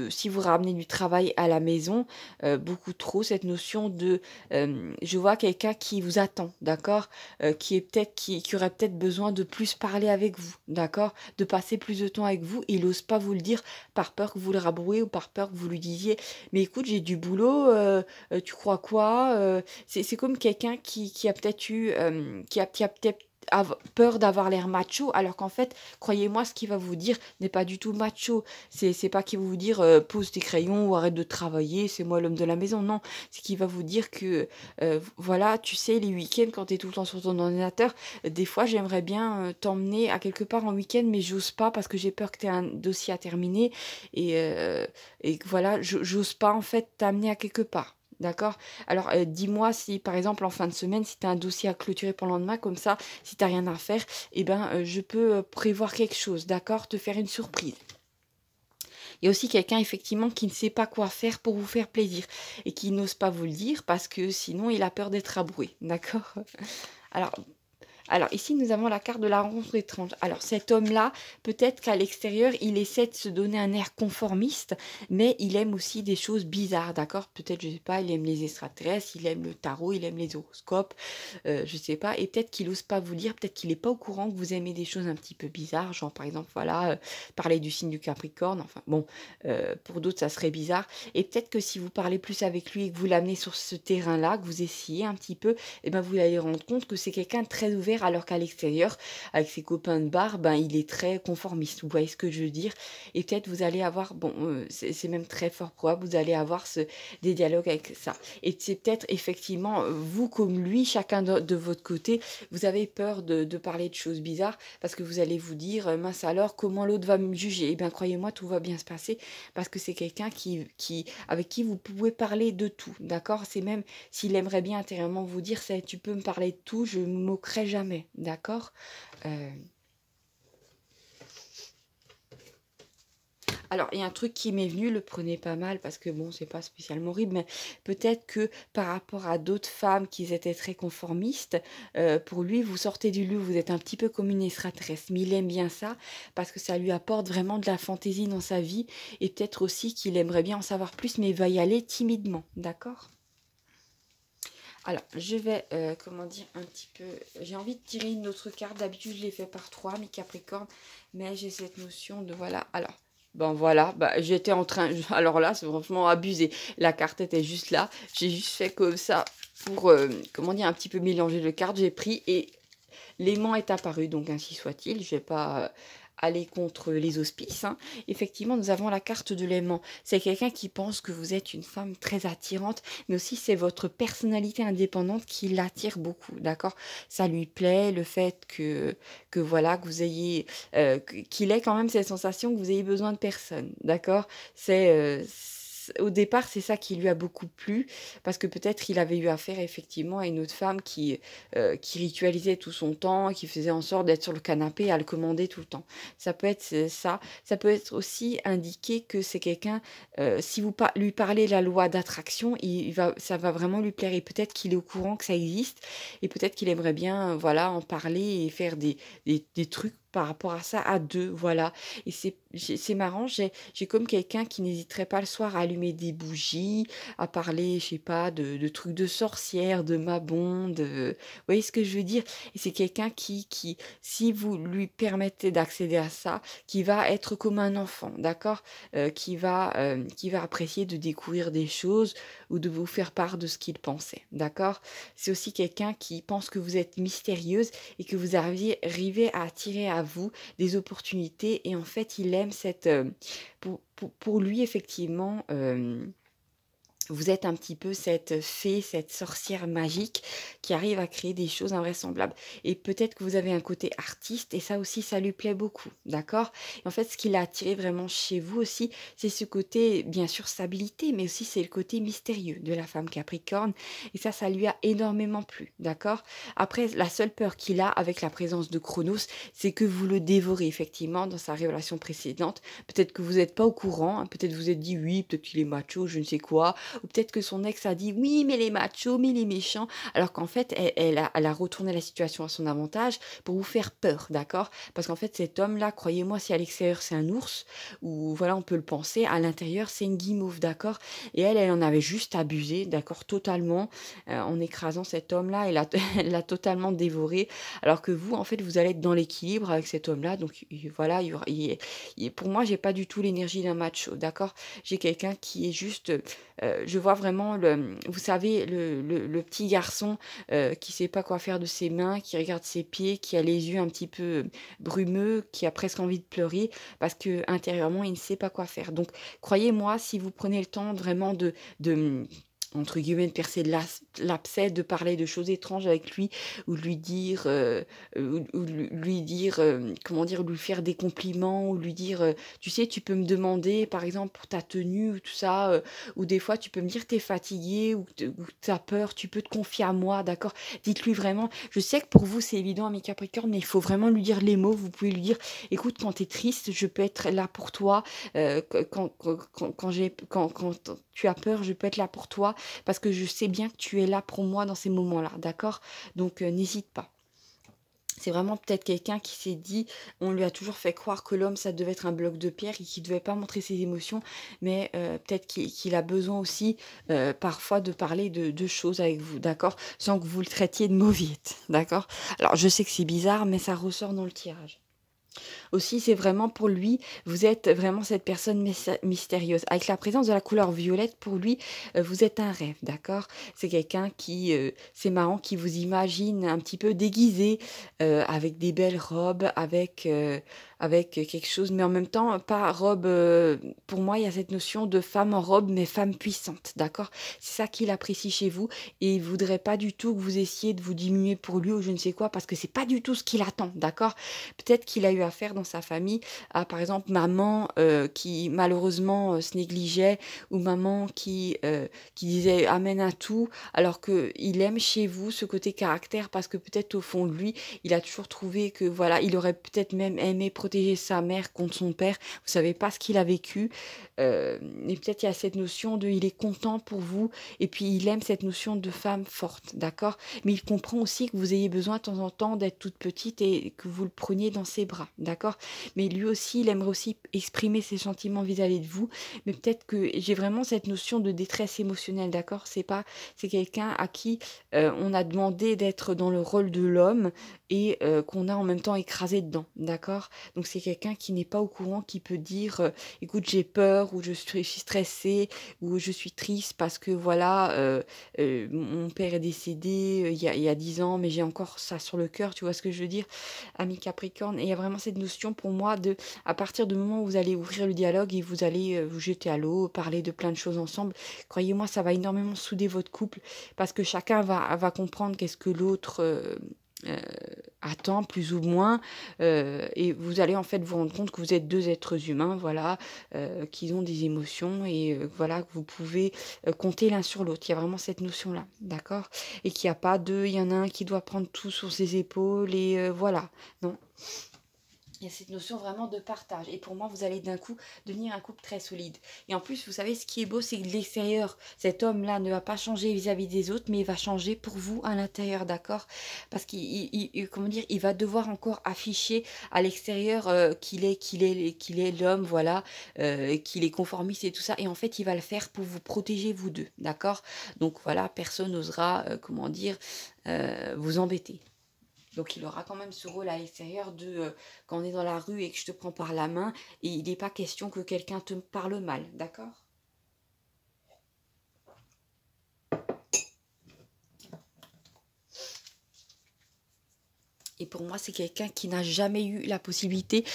si vous ramenez du travail à la maison, beaucoup trop, cette notion de je vois quelqu'un qui vous attend, d'accord, qui aurait peut-être besoin de plus parler avec vous, d'accord, de passer plus de temps avec vous. Il n'ose pas vous le dire par peur que vous le rabrouez ou par peur que vous lui disiez mais écoute, j'ai du boulot, tu crois quoi, c'est comme quelqu'un qui a peut-être eu qui a peut-être peur d'avoir l'air macho, alors qu'en fait, croyez-moi, ce qu'il va vous dire n'est pas du tout macho. C'est pas qu'il va vous dire pose tes crayons ou arrête de travailler, c'est moi l'homme de la maison. Non, c'est qu'il va vous dire que voilà, tu sais, les week-ends, quand tu es tout le temps sur ton ordinateur, des fois j'aimerais bien t'emmener à quelque part en week-end, mais j'ose pas parce que j'ai peur que tu aies un dossier à terminer et que voilà, j'ose pas en fait t'amener à quelque part. d'accord? Alors, dis-moi si, par exemple, en fin de semaine, si tu as un dossier à clôturer pour le lendemain, comme ça, si tu as rien à faire, eh ben, je peux, prévoir quelque chose, d'accord? Te faire une surprise. Il y a aussi quelqu'un effectivement qui ne sait pas quoi faire pour vous faire plaisir et qui n'ose pas vous le dire parce que sinon il a peur d'être abroué, d'accord? Alors, alors ici, nous avons la carte de la rencontre étrange. Alors cet homme-là, peut-être qu'à l'extérieur, il essaie de se donner un air conformiste, mais il aime aussi des choses bizarres, d'accord? Peut-être, je sais pas, il aime les extraterrestres, il aime le tarot, il aime les horoscopes, je sais pas. Et peut-être qu'il ose pas vous dire, peut-être qu'il est pas au courant que vous aimez des choses un petit peu bizarres, genre par exemple, voilà, parler du signe du Capricorne. Enfin bon, pour d'autres, ça serait bizarre. Et peut-être que si vous parlez plus avec lui et que vous l'amenez sur ce terrain-là, que vous essayez un petit peu, et ben vous allez rendre compte que c'est quelqu'un de très ouvert alors qu'à l'extérieur, avec ses copains de bar, ben il est très conformiste. Vous voyez ce que je veux dire? Et peut-être vous allez avoir, bon, c'est même très fort probable, vous allez avoir des dialogues avec ça. Et c'est peut-être effectivement, vous comme lui, chacun de votre côté, vous avez peur de parler de choses bizarres parce que vous allez vous dire, mince alors, comment l'autre va me juger? Eh bien, croyez-moi, tout va bien se passer parce que c'est quelqu'un avec qui vous pouvez parler de tout, d'accord? C'est même s'il aimerait bien intérieurement vous dire, c'est, tu peux me parler de tout, je ne me moquerai jamais, d'accord? Euh, Alors, il y a un truc qui m'est venu, le prenez pas mal parce que bon, c'est pas spécialement horrible, mais peut-être que par rapport à d'autres femmes qui étaient très conformistes, pour lui, vous sortez du lot, vous êtes un petit peu comme une extraterrestre. Mais il aime bien ça parce que ça lui apporte vraiment de la fantaisie dans sa vie et peut-être aussi qu'il aimerait bien en savoir plus, mais il va y aller timidement, d'accord? Alors, je vais, comment dire, un petit peu... J'ai envie de tirer une autre carte. D'habitude, je l'ai fait par 3, mes Capricornes. Mais j'ai cette notion de... Voilà. Alors, ben voilà. Bah, j'étais en train... Alors là, c'est franchement abusé. La carte était juste là. J'ai juste fait comme ça pour, comment dire, un petit peu mélanger les cartes. J'ai pris et l'aimant est apparu, donc ainsi soit-il. Je vais pas aller contre les auspices, hein. Effectivement, nous avons la carte de l'aimant. C'est quelqu'un qui pense que vous êtes une femme très attirante, mais aussi c'est votre personnalité indépendante qui l'attire beaucoup, d'accord? Ça lui plaît, le fait que voilà, que vous ayez, qu'il ait quand même cette sensation que vous ayez besoin de personne, d'accord? Au départ, c'est ça qui lui a beaucoup plu, parce que peut-être il avait eu affaire effectivement à une autre femme qui ritualisait tout son temps, qui faisait en sorte d'être sur le canapé à le commander tout le temps. Ça peut être ça. Ça peut être aussi indiqué que c'est quelqu'un, si vous lui parlez de la loi d'attraction, ça va vraiment lui plaire. Et peut-être qu'il est au courant que ça existe. Et peut-être qu'il aimerait bien, voilà, en parler et faire des trucs par rapport à ça à deux, voilà. Et c'est marrant, j'ai comme quelqu'un qui n'hésiterait pas le soir à allumer des bougies, à parler, je sais pas, de trucs de sorcière, de mabon, vous voyez ce que je veux dire? Et c'est quelqu'un si vous lui permettez d'accéder à ça, qui va être comme un enfant, d'accord? Qui va apprécier de découvrir des choses ou de vous faire part de ce qu'il pensait, d'accord? C'est aussi quelqu'un qui pense que vous êtes mystérieuse et que vous arrivez à attirer à vous des opportunités et en fait, il aime pour lui, effectivement, vous êtes un petit peu cette fée, cette sorcière magique qui arrive à créer des choses invraisemblables. Et peut-être que vous avez un côté artiste et ça aussi, ça lui plaît beaucoup, d'accord? Et en fait, ce qui l'a attiré vraiment chez vous aussi, c'est ce côté, bien sûr, stabilité, mais aussi c'est le côté mystérieux de la femme Capricorne. Et ça lui a énormément plu, d'accord? Après, la seule peur qu'il a avec la présence de Chronos, c'est que vous le dévorez, effectivement, dans sa relation précédente. Peut-être que vous n'êtes pas au courant, hein, peut-être vous êtes dit oui, peut-être qu'il est macho, je ne sais quoi, ou peut-être que son ex a dit oui, mais les machos, mais les méchants, alors qu'en fait, elle a retourné la situation à son avantage pour vous faire peur, d'accord? Parce qu'en fait, cet homme-là, croyez-moi, si à l'extérieur c'est un ours, ou voilà, on peut le penser, à l'intérieur c'est une guimauve, d'accord? Et elle en avait juste abusé, d'accord, totalement, en écrasant cet homme-là, elle l'a totalement dévoré, alors que vous, en fait, vous allez être dans l'équilibre avec cet homme-là, donc voilà, pour moi, j'ai pas du tout l'énergie d'un macho, d'accord? J'ai quelqu'un qui est juste je vois vraiment vous savez, le petit garçon qui sait pas quoi faire de ses mains, qui regarde ses pieds, qui a les yeux un petit peu brumeux, qui a presque envie de pleurer parce que intérieurement il ne sait pas quoi faire. Donc croyez-moi, si vous prenez le temps vraiment de entre guillemets, de percer l'abcès, de parler de choses étranges avec lui, ou lui dire, lui dire, comment dire, lui faire des compliments, ou lui dire, tu sais, tu peux me demander, par exemple, pour ta tenue, ou tout ça, ou des fois, tu peux me dire, t'es fatigué, ou t'as peur, tu peux te confier à moi, d'accord? Dites-lui vraiment, je sais que pour vous, c'est évident, mes Capricornes, mais il faut vraiment lui dire les mots, vous pouvez lui dire, écoute, quand t'es triste, je peux être là pour toi, quand tu as peur, je peux être là pour toi, parce que je sais bien que tu es là pour moi dans ces moments-là, d'accord? Donc n'hésite pas. C'est vraiment peut-être quelqu'un qui s'est dit, on lui a toujours fait croire que l'homme, ça devait être un bloc de pierre et qu'il ne devait pas montrer ses émotions, mais peut-être qu'il a besoin aussi parfois de parler de choses avec vous, d'accord? Sans que vous le traitiez de mauviette, d'accord? Alors je sais que c'est bizarre, mais ça ressort dans le tirage. Aussi, c'est vraiment pour lui, vous êtes vraiment cette personne mystérieuse. Avec la présence de la couleur violette, pour lui, vous êtes un rêve, d'accord? C'est quelqu'un qui, c'est marrant, qui vous imagine un petit peu déguisé, avec des belles robes, avec quelque chose, mais en même temps, pas robe. Pour moi, il y a cette notion de femme en robe, mais femme puissante, d'accord? C'est ça qu'il apprécie chez vous, et il voudrait pas du tout que vous essayiez de vous diminuer pour lui ou je ne sais quoi, parce que c'est pas du tout ce qu'il attend, d'accord? Peut-être qu'il a eu affaire dans sa famille à, par exemple, maman qui malheureusement se négligeait, ou maman qui disait amène à tout, alors qu'il aime chez vous ce côté caractère, parce que peut-être au fond de lui, il a toujours trouvé que voilà, il aurait peut-être même aimé protéger sa mère contre son père. Vous savez pas ce qu'il a vécu. Et peut-être il y a cette notion de il est content pour vous, et puis il aime cette notion de femme forte, d'accord? Mais il comprend aussi que vous ayez besoin de temps en temps d'être toute petite et que vous le preniez dans ses bras, d'accord? Mais lui aussi, il aimerait aussi exprimer ses sentiments vis-à-vis de vous, mais peut-être que j'ai vraiment cette notion de détresse émotionnelle, d'accord? C'est quelqu'un à qui on a demandé d'être dans le rôle de l'homme, et qu'on a en même temps écrasé dedans, d'accord? Donc c'est quelqu'un qui n'est pas au courant, qui peut dire écoute, j'ai peur, ou je suis stressée, ou je suis triste parce que voilà, mon père est décédé il y a 10 ans, mais j'ai encore ça sur le cœur, tu vois ce que je veux dire, ami Capricorne? Et il y a vraiment cette notion pour moi de, à partir du moment où vous allez ouvrir le dialogue et vous allez vous jeter à l'eau, parler de plein de choses ensemble, croyez-moi, ça va énormément souder votre couple, parce que chacun va comprendre qu'est-ce que l'autre euh, attend plus ou moins, et vous allez en fait vous rendre compte que vous êtes deux êtres humains, voilà, qui ont des émotions, et voilà, que vous pouvez compter l'un sur l'autre. Il y a vraiment cette notion-là, d'accord? Et qu'il n'y a pas deux, il y en a un qui doit prendre tout sur ses épaules, et voilà, non. Il y a cette notion vraiment de partage. Et pour moi, vous allez d'un coup devenir un couple très solide. Et en plus, vous savez, ce qui est beau, c'est que de l'extérieur, cet homme-là ne va pas changer vis-à-vis des autres, mais il va changer pour vous à l'intérieur, d'accord? Parce comment dire, il va devoir encore afficher à l'extérieur qu'il est l'homme, voilà, qu'il est conformiste et tout ça. Et en fait, il va le faire pour vous protéger, vous deux, d'accord? Donc voilà, personne n'osera, comment dire, vous embêter. Donc il aura quand même ce rôle à l'extérieur de quand on est dans la rue et que je te prends par la main, et il n'est pas question que quelqu'un te parle mal, d'accord? Et pour moi, c'est quelqu'un qui n'a jamais eu la possibilité,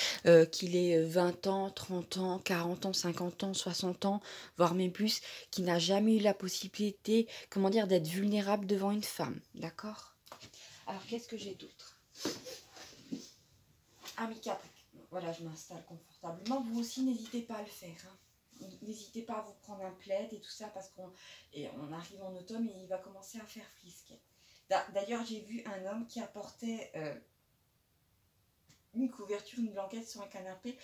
qu'il ait 20 ans, 30 ans, 40 ans, 50 ans, 60 ans, voire même plus, qui n'a jamais eu la possibilité, comment dire, d'être vulnérable devant une femme, d'accord? Alors, qu'est-ce que j'ai d'autre? Amical. Voilà, je m'installe confortablement. Vous aussi, n'hésitez pas à le faire, hein. N'hésitez pas à vous prendre un plaid et tout ça, parce on arrive en automne et il va commencer à faire frisquet. D'ailleurs, j'ai vu un homme qui apportait une couverture, une blanquette sur un canapé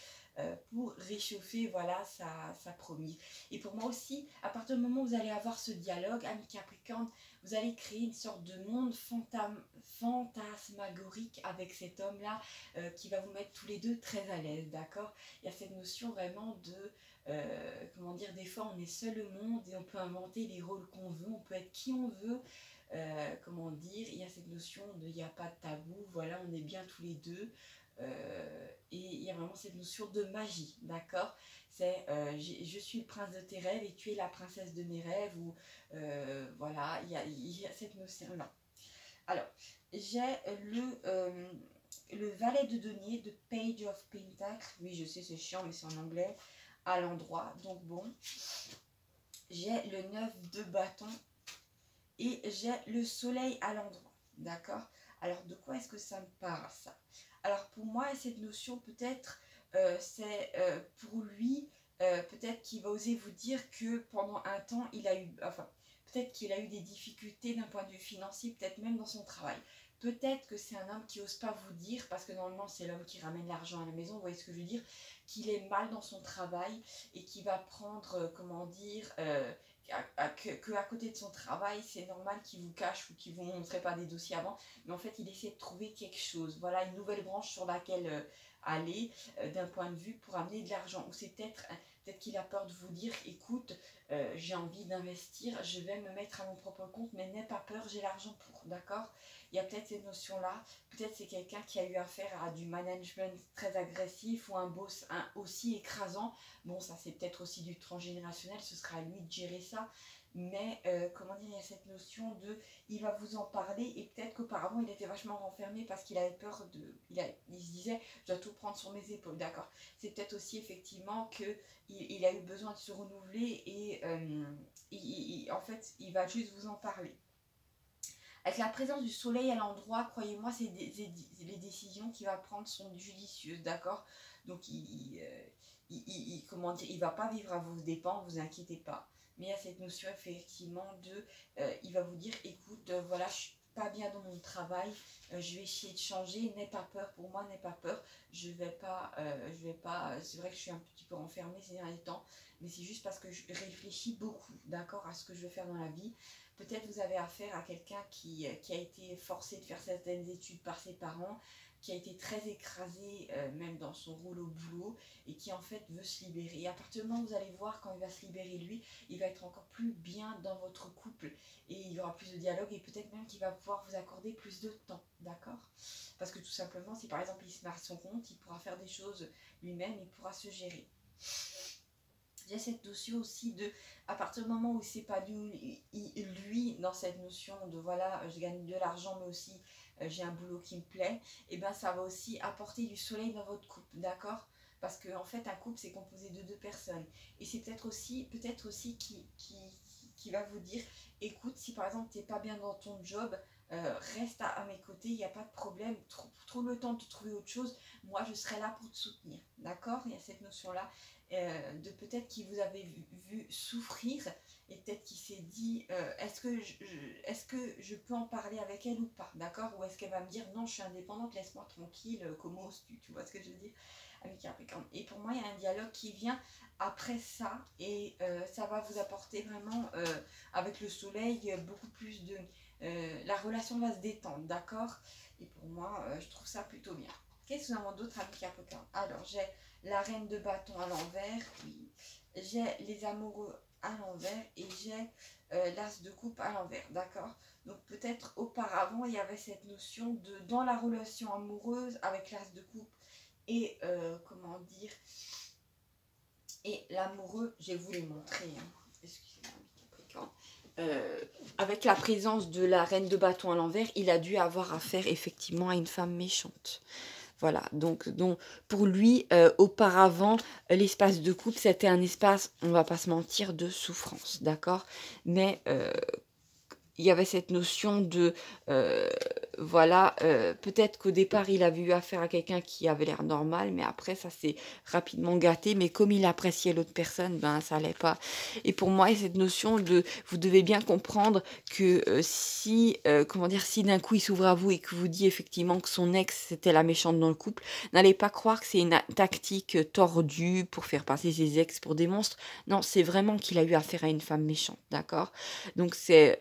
pour réchauffer, voilà, sa promise. Et pour moi aussi, à partir du moment où vous allez avoir ce dialogue, ami Capricorne, vous allez créer une sorte de monde fantasmagorique avec cet homme-là qui va vous mettre tous les deux très à l'aise, d'accord? Il y a cette notion vraiment de, comment dire, des fois on est seul au monde et on peut inventer les rôles qu'on veut, on peut être qui on veut. Comment dire, il y a cette notion de il n'y a pas de tabou, voilà, on est bien tous les deux. Et il y a vraiment cette notion de magie, d'accord? C'est je suis le prince de tes rêves et tu es la princesse de mes rêves, ou voilà, il y a cette notion-là. Alors, j'ai le valet de denier de Page of Pentacles. Oui, je sais, c'est chiant, mais c'est en anglais, à l'endroit. Donc bon, j'ai le 9 de bâton et j'ai le soleil à l'endroit, d'accord? Alors, de quoi est-ce que ça me parle, ça? Alors, pour moi, cette notion, peut-être, c'est pour lui, peut-être qu'il va oser vous dire que pendant un temps, il a eu, enfin, peut-être qu'il a eu des difficultés d'un point de vue financier, peut-être même dans son travail. Peut-être que c'est un homme qui n'ose pas vous dire, parce que normalement c'est l'homme qui ramène l'argent à la maison, vous voyez ce que je veux dire, qu'il est mal dans son travail et qu'il va prendre, comment dire, que à côté de son travail, c'est normal qu'il vous cache ou qu'il vous montrait pas des dossiers avant, mais en fait il essaie de trouver quelque chose, voilà, une nouvelle branche sur laquelle aller d'un point de vue pour amener de l'argent. Ou c'est peut-être qu'il a peur de vous dire, écoute, j'ai envie d'investir, je vais me mettre à mon propre compte, mais n'aie pas peur, j'ai l'argent pour, d'accord? Il y a peut-être cette notion-là, peut-être c'est quelqu'un qui a eu affaire à du management très agressif ou un boss aussi écrasant. Bon, ça c'est peut-être aussi du transgénérationnel, ce sera à lui de gérer ça. Mais comment dire, il y a cette notion de, il va vous en parler et peut-être qu'auparavant il était vachement renfermé parce qu'il avait peur de, il se disait, je dois tout prendre sur mes épaules, d'accord. C'est peut-être aussi effectivement qu'il a eu besoin de se renouveler et en fait il va juste vous en parler. Avec la présence du soleil à l'endroit, croyez-moi, les décisions qu'il va prendre sont judicieuses, d'accord? Donc, comment dire, il ne va pas vivre à vos dépens, vous inquiétez pas. Mais il y a cette notion, effectivement, de, il va vous dire, écoute, voilà, je suis pas bien dans mon travail, je vais essayer de changer, n'aie pas peur, pour moi, n'aie pas peur, je vais pas, c'est vrai que je suis un petit peu renfermée ces derniers temps, mais c'est juste parce que je réfléchis beaucoup, d'accord, à ce que je veux faire dans la vie. Peut-être vous avez affaire à quelqu'un qui a été forcé de faire certaines études par ses parents, qui a été très écrasé même dans son rôle au boulot et qui en fait veut se libérer. Et à partir du moment où vous allez voir quand il va se libérer lui, il va être encore plus bien dans votre couple et il y aura plus de dialogue et peut-être même qu'il va pouvoir vous accorder plus de temps, d'accord? Parce que tout simplement, si par exemple il se met à son compte, il pourra faire des choses lui-même, il pourra se gérer. Il y a cette notion aussi de, à partir du moment où c'est pas lui dans cette notion de voilà, je gagne de l'argent mais aussi j'ai un boulot qui me plaît, et bien ça va aussi apporter du soleil dans votre couple, d'accord? Parce qu'en fait un couple c'est composé de deux personnes et c'est peut-être aussi qui va vous dire, écoute, si par exemple tu n'es pas bien dans ton job, reste à mes côtés, il n'y a pas de problème, trouve le temps de trouver autre chose, moi je serai là pour te soutenir, d'accord? Il y a cette notion là de peut-être qu'il vous avait vu souffrir et peut-être qu'il s'est dit est-ce que je peux en parler avec elle ou pas, d'accord? Ou est-ce qu'elle va me dire non, je suis indépendante, laisse-moi tranquille, comment tu vois ce que je veux dire, avec Capricorne. Et pour moi il y a un dialogue qui vient après ça et ça va vous apporter vraiment avec le soleil beaucoup plus de la relation va se détendre, d'accord? Et pour moi je trouve ça plutôt bien. Qu'est-ce que nous avons d'autre avec Capricorne? Alors j'ai la reine de bâton à l'envers, oui. J'ai les amoureux à l'envers et j'ai l'as de coupe à l'envers, d'accord? Donc peut-être auparavant il y avait cette notion de dans la relation amoureuse avec l'as de coupe et comment dire, et l'amoureux, je vais vous les montrer, hein. Excusez-moi, Capricorne. Avec la présence de la reine de bâton à l'envers, il a dû avoir affaire effectivement à une femme méchante. Voilà, donc pour lui, auparavant, l'espace de couple, c'était un espace, on va pas se mentir, de souffrance, d'accord? Mais il y avait cette notion de, voilà, peut-être qu'au départ, il avait eu affaire à quelqu'un qui avait l'air normal, mais après, ça s'est rapidement gâté. Mais comme il appréciait l'autre personne, ben, ça allait pas. Et pour moi, il y a cette notion de, vous devez bien comprendre que si, comment dire, si d'un coup, il s'ouvre à vous et que vous dit effectivement que son ex, c'était la méchante dans le couple, n'allez pas croire que c'est une tactique tordue pour faire passer ses ex pour des monstres. Non, c'est vraiment qu'il a eu affaire à une femme méchante, d'accord? Donc, c'est...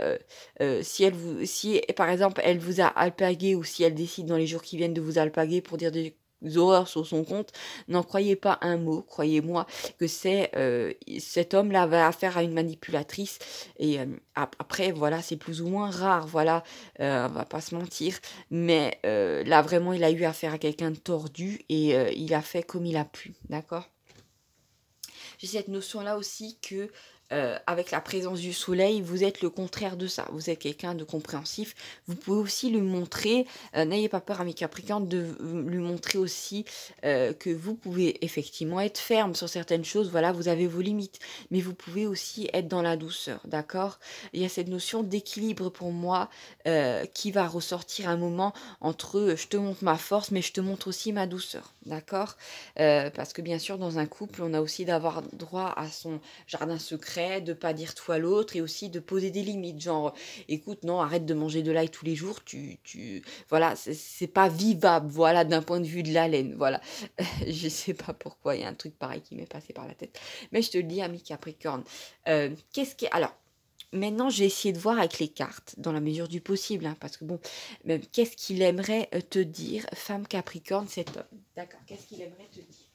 si par exemple elle vous a alpagué ou si elle décide dans les jours qui viennent de vous alpaguer pour dire des horreurs sur son compte, n'en croyez pas un mot, croyez-moi que c'est cet homme-là va affaire à une manipulatrice et après voilà c'est plus ou moins rare, voilà, on va pas se mentir, mais là vraiment il a eu affaire à quelqu'un de tordu et il a fait comme il a pu, d'accord? J'ai cette notion-là aussi que avec la présence du soleil, vous êtes le contraire de ça. Vous êtes quelqu'un de compréhensif. Vous pouvez aussi lui montrer, n'ayez pas peur, ami Capricorne, de lui montrer aussi que vous pouvez effectivement être ferme sur certaines choses. Voilà, vous avez vos limites. Mais vous pouvez aussi être dans la douceur, d'accord? Il y a cette notion d'équilibre pour moi qui va ressortir un moment entre je te montre ma force, mais je te montre aussi ma douceur, d'accord? Parce que bien sûr, dans un couple, on a aussi d'avoir droit à son jardin secret, de pas dire tout à l'autre et aussi de poser des limites, genre écoute, non, arrête de manger de l'ail tous les jours, voilà, c'est pas vivable, voilà, d'un point de vue de la laine, voilà. Je sais pas pourquoi, il y a un truc pareil qui m'est passé par la tête. Mais je te le dis, ami Capricorne, qu'est-ce qui est... Alors, maintenant, j'ai essayé de voir avec les cartes, dans la mesure du possible, hein, parce que bon, même, qu'est-ce qu'il aimerait te dire, femme Capricorne, cet homme? D'accord, qu'est-ce qu'il aimerait te dire?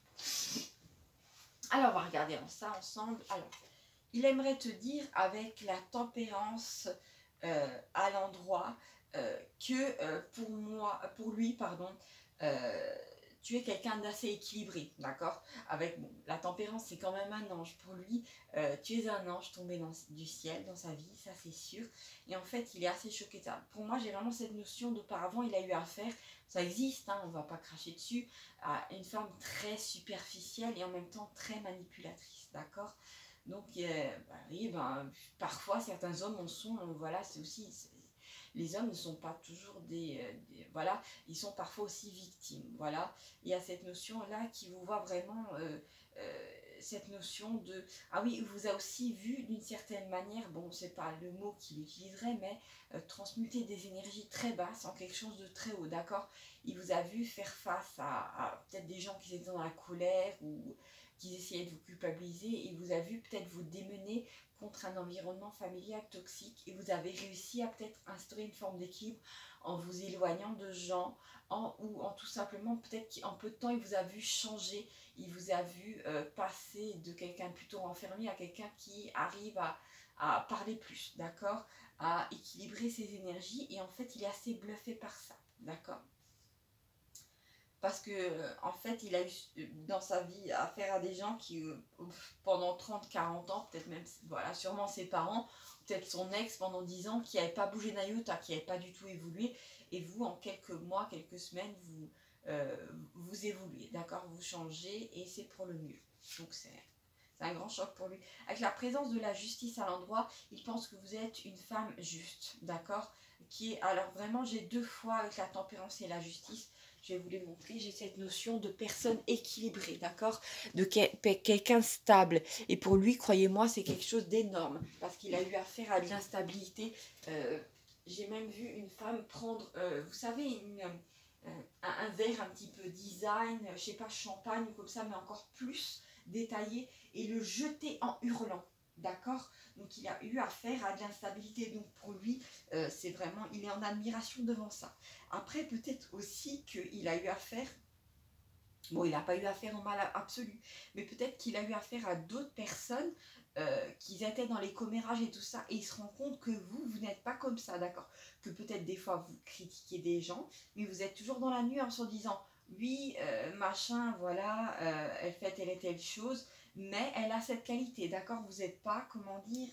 Alors, on va regarder ça ensemble. Alors, il aimerait te dire avec la tempérance à l'endroit que pour lui, pardon, euh, tu es quelqu'un d'assez équilibré, d'accord? Avec bon, la tempérance, c'est quand même un ange. Pour lui, tu es un ange tombé du ciel dans sa vie, ça c'est sûr. Et en fait, il est assez choqué de ça. Pour moi, j'ai vraiment cette notion d'auparavant, il a eu affaire, ça existe, hein, on ne va pas cracher dessus, à une femme très superficielle et en même temps très manipulatrice, d'accord? Donc, bah oui, ben, parfois, certains hommes en sont, voilà, c'est aussi, les hommes ne sont pas toujours voilà, ils sont parfois aussi victimes, voilà. Il y a cette notion-là qui vous voit vraiment, cette notion de, ah oui, il vous a aussi vu d'une certaine manière, bon, c'est pas le mot qu'il utiliserait, mais transmuter des énergies très basses en quelque chose de très haut, d'accord? Il vous a vu faire face à peut-être des gens qui étaient dans la colère ou qui essayaient de vous culpabiliser, il vous a vu peut-être vous démener contre un environnement familial toxique et vous avez réussi à peut-être instaurer une forme d'équilibre en vous éloignant de gens ou en tout simplement peut-être qu'en peu de temps il vous a vu changer, il vous a vu passer de quelqu'un plutôt enfermé à quelqu'un qui arrive à parler plus, d'accord, à équilibrer ses énergies et en fait il est assez bluffé par ça, d'accord? Parce que en fait il a eu dans sa vie affaire à des gens qui pendant 30-40 ans, peut-être même voilà, sûrement ses parents, peut-être son ex pendant 10 ans qui n'avait pas bougé d'un iota, qui n'avait pas du tout évolué, et vous en quelques mois, quelques semaines, vous évoluez, d'accord, vous changez et c'est pour le mieux. Donc c'est un grand choc pour lui. Avec la présence de la justice à l'endroit, il pense que vous êtes une femme juste, d'accord, qui est, alors vraiment j'ai deux fois avec la tempérance et la justice, je vais vous les montrer, j'ai cette notion de personne équilibrée, d'accord, de quelqu'un stable. Et pour lui, croyez-moi, c'est quelque chose d'énorme, parce qu'il a eu affaire à de l'instabilité. J'ai même vu une femme prendre, vous savez, un verre un petit peu design, je sais pas, champagne ou comme ça, mais encore plus détaillé, et le jeter en hurlant. D'accord? Donc il a eu affaire à de l'instabilité. Donc pour lui, c'est vraiment, il est en admiration devant ça. Après, peut-être aussi qu'il a eu affaire, bon, il n'a pas eu affaire au mal absolu, mais peut-être qu'il a eu affaire à d'autres personnes qui étaient dans les commérages et tout ça, et il se rend compte que vous n'êtes pas comme ça, d'accord? Que peut-être des fois vous critiquez des gens, mais vous êtes toujours dans la nuance en disant, oui, machin, voilà, elle fait telle et telle chose, mais elle a cette qualité, d'accord? Vous n'êtes pas, comment dire,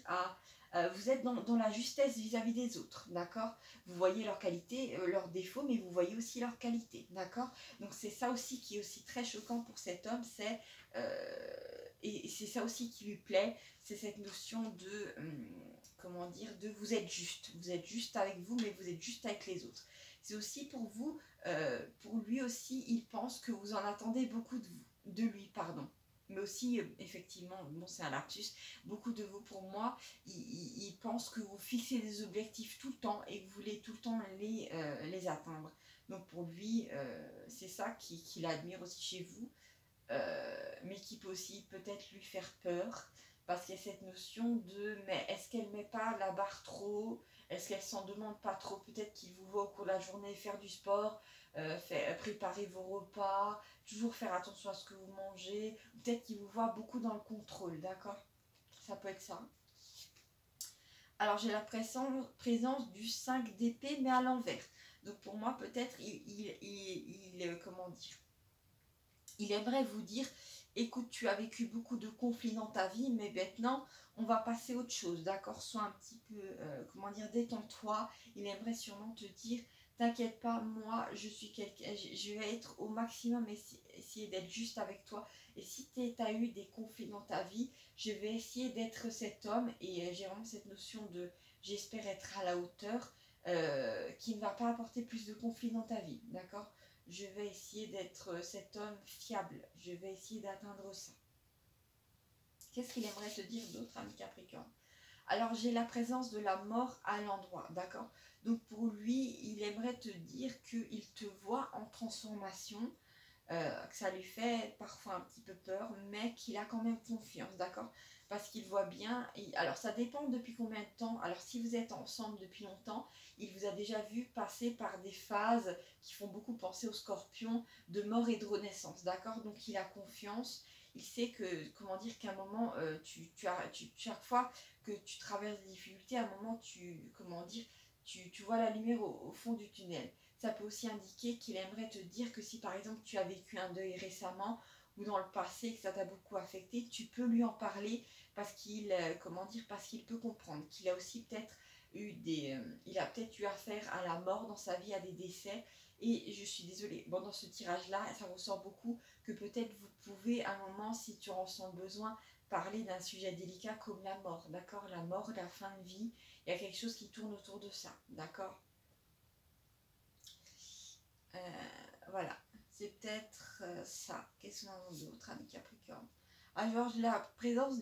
vous êtes dans la justesse vis-à-vis des autres, d'accord? Vous voyez leurs qualités, leurs défauts, mais vous voyez aussi leurs qualités, d'accord? Donc c'est ça aussi qui est aussi très choquant pour cet homme, et c'est ça aussi qui lui plaît, c'est cette notion de, comment dire, de vous êtes juste avec vous, mais vous êtes juste avec les autres. C'est aussi pour vous, pour lui aussi, il pense que vous en attendez beaucoup de lui, pardon. Mais aussi, effectivement, bon, c'est un lapsus, beaucoup de vous, pour moi, il pense que vous fixez des objectifs tout le temps et que vous voulez tout le temps les atteindre. Donc pour lui, c'est ça qu'il admire aussi chez vous, mais qui peut aussi peut-être lui faire peur, parce qu'il y a cette notion de, mais est-ce qu'elle met pas la barre trop haut? Est-ce qu'elle s'en demande pas trop? Peut-être qu'il vous voit au cours de la journée faire du sport, préparer vos repas, toujours faire attention à ce que vous mangez. Peut-être qu'il vous voit beaucoup dans le contrôle, d'accord? Ça peut être ça. Alors j'ai la présence du 5 d'épée, mais à l'envers. Donc pour moi, peut-être, comment dire, il aimerait vous dire écoute, tu as vécu beaucoup de conflits dans ta vie, mais maintenant, on va passer à autre chose, d'accord? Sois un petit peu, comment dire, détends-toi. Il aimerait sûrement te dire, t'inquiète pas, moi, je suis quelqu'un, je vais être au maximum, essayer d'être juste avec toi. Et si tu as eu des conflits dans ta vie, je vais essayer d'être cet homme. Et j'ai vraiment cette notion de, j'espère être à la hauteur, qui ne va pas apporter plus de conflits dans ta vie, d'accord? Je vais essayer d'être cet homme fiable. Je vais essayer d'atteindre ça. Qu'est-ce qu'il aimerait te dire d'autre, ami Capricorne? Alors, j'ai la présence de la mort à l'endroit, d'accord? Donc, pour lui, il aimerait te dire qu'il te voit en transformation, que ça lui fait parfois un petit peu peur, mais qu'il a quand même confiance, d'accord? Parce qu'il voit bien, alors ça dépend depuis combien de temps. Alors si vous êtes ensemble depuis longtemps, il vous a déjà vu passer par des phases qui font beaucoup penser au scorpion, de mort et de renaissance, d'accord? Donc il a confiance, il sait que, comment dire, qu'à un moment, chaque fois que tu traverses des difficultés, à un moment, comment dire, tu vois la lumière au fond du tunnel. Ça peut aussi indiquer qu'il aimerait te dire que si par exemple tu as vécu un deuil récemment ou dans le passé, que ça t'a beaucoup affecté, tu peux lui en parler parce qu'il, comment dire, parce qu'il peut comprendre, qu'il a aussi peut-être il a peut-être eu affaire à la mort dans sa vie, à des décès. Et je suis désolée, bon, dans ce tirage-là, ça ressort beaucoup que peut-être vous pouvez à un moment, si tu en ressens le besoin, parler d'un sujet délicat comme la mort, d'accord? La mort, la fin de vie, il y a quelque chose qui tourne autour de ça, d'accord? Voilà, c'est peut-être ça. Qu'est-ce qu'on a d'autre, ami Capricorne? Alors, j'ai la présence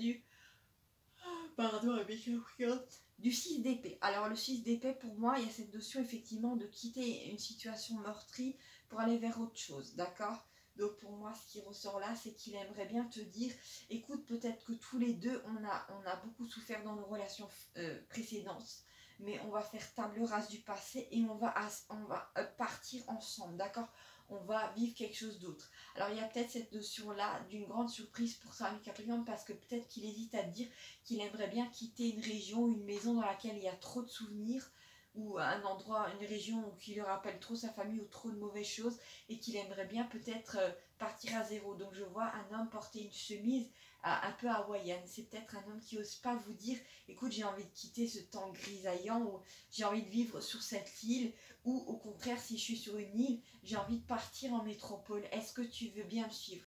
pardon, ami Capricorne, du 6 d'épée. Alors, le 6 d'épée, pour moi, il y a cette notion effectivement de quitter une situation meurtrie pour aller vers autre chose, d'accord? Donc, pour moi, ce qui ressort là, c'est qu'il aimerait bien te dire, écoute, peut-être que tous les deux, on a beaucoup souffert dans nos relations précédentes, mais on va faire table rase du passé et on va partir ensemble, d'accord? On va vivre quelque chose d'autre. Alors, il y a peut-être cette notion-là d'une grande surprise pour ça, ami Capricorne, parce que peut-être qu'il hésite à te dire qu'il aimerait bien quitter une région, une maison dans laquelle il y a trop de souvenirs, ou un endroit, une région qui lui rappelle trop sa famille ou trop de mauvaises choses, et qu'il aimerait bien peut-être partir à zéro. Donc je vois un homme porter une chemise un peu hawaïenne. C'est peut-être un homme qui n'ose pas vous dire, écoute, j'ai envie de quitter ce temps grisaillant, ou j'ai envie de vivre sur cette île, ou au contraire, si je suis sur une île, j'ai envie de partir en métropole. Est-ce que tu veux bien me suivre?